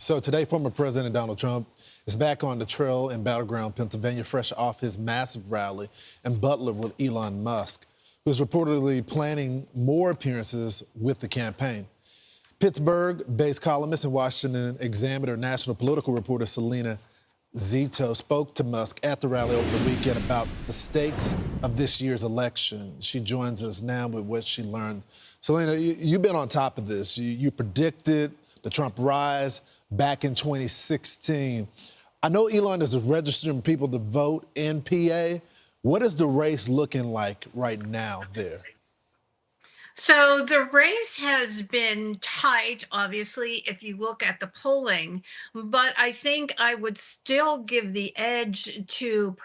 So today, former President Donald Trump is back on the trail in battleground Pennsylvania, fresh off his massive rally in Butler with Elon Musk, who's reportedly planning more appearances with the campaign. Pittsburgh-based columnist and Washington Examiner national political reporter Salena Zito spoke to Musk at the rally over the weekend about the stakes of this year's election. She joins us now with what she learned. Salena, you've been on top of this. You predicted the Trump rise back in 2016. I know Elon is registering people to vote in PA. What is the race looking like right now there? So the race has been tight, obviously, if you look at the polling, but I think I would still give the edge to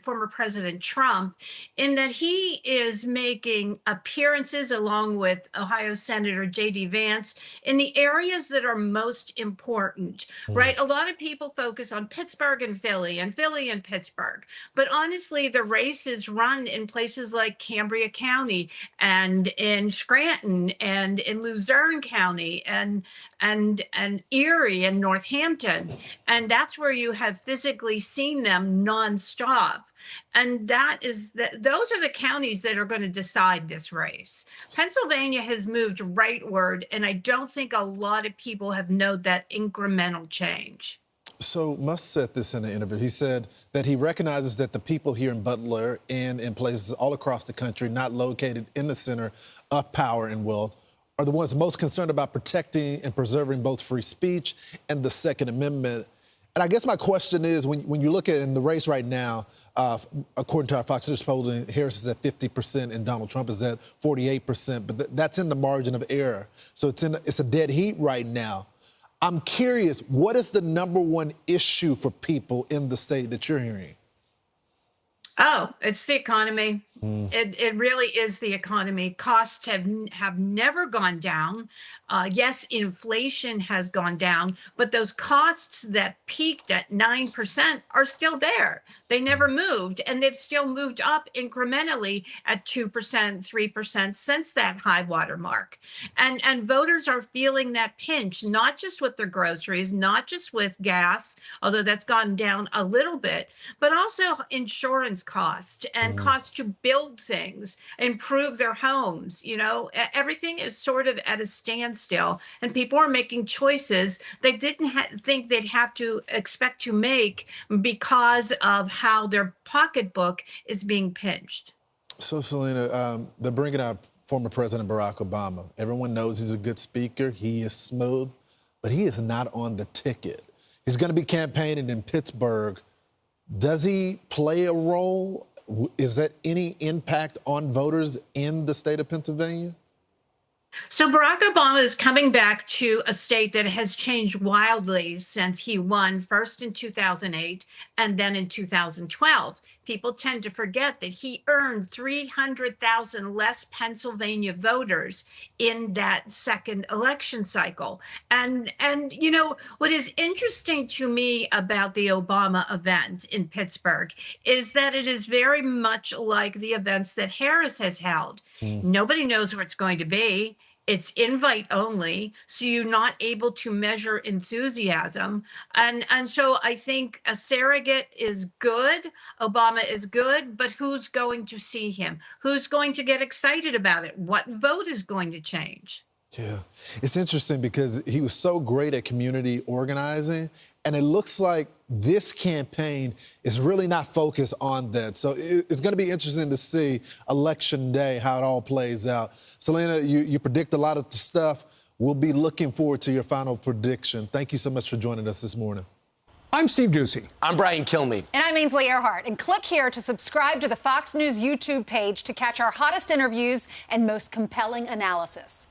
former President Trump in that he is making appearances along with Ohio Senator J.D. Vance in the areas that are most important, right? A lot of people focus on Pittsburgh and Philly and Pittsburgh, but honestly, the race is run in places like Cambria County and in Scranton and in Luzerne County and Erie and Northampton. And that's where you have physically seen them nonstop. And those are the counties that are going to decide this race. Pennsylvania has moved rightward, and I don't think a lot of people have known that incremental change. So Musk said this in an interview. He said that he recognizes that the people here in Butler and in places all across the country not located in the center of power and wealth are the ones most concerned about protecting and preserving both free speech and the Second Amendment. And I guess my question is, when you look at in the race right now, according to our Fox News polling, Harris is at 50% and Donald Trump is at 48%, but that's in the margin of error. So it's a dead heat right now. I'm curious, what is the number one issue for people in the state that you're hearing? Oh, it's the economy. It really is the economy. Costs have never gone down. Yes, inflation has gone down, but those costs that peaked at 9% are still there. They never moved, and they've still moved up incrementally at 2%, 3% since that high water mark. And voters are feeling that pinch, not just with their groceries, not just with gas, although that's gone down a little bit, but also insurance costs and costs to build things, improve their homes. You know, everything is sort of at a standstill, and people are making choices they didn't think they'd have to expect to make because of how their pocketbook is being pinched. So, Salena, they're bringing out former President Barack Obama. Everyone knows he's a good speaker. He is smooth, but he is not on the ticket. He's going to be campaigning in Pittsburgh. Does he play a role? Is that any impact on voters in the state of Pennsylvania? So Barack Obama is coming back to a state that has changed wildly since he won first in 2008 and then in 2012. People tend to forget that he earned 300,000 less Pennsylvania voters in that second election cycle. And you know, what is interesting to me about the Obama event in Pittsburgh is that it is very much like the events that Harris has held. Nobody knows where it's going to be. It's invite only, so you're not able to measure enthusiasm. And so I think a surrogate is good, Obama is good, but who's going to see him? Who's going to get excited about it? What vote is going to change? Yeah, it's interesting because he was so great at community organizing, and it looks like this campaign is really not focused on that. So it's going to be interesting to see Election Day, how it all plays out. Salena, you predict a lot of the stuff. We'll be looking forward to your final prediction. Thank you so much for joining us this morning. I'm Steve Ducey. I'm Brian Kilmeade. And I'm Ainsley Earhart. And click here to subscribe to the Fox News YouTube page to catch our hottest interviews and most compelling analysis.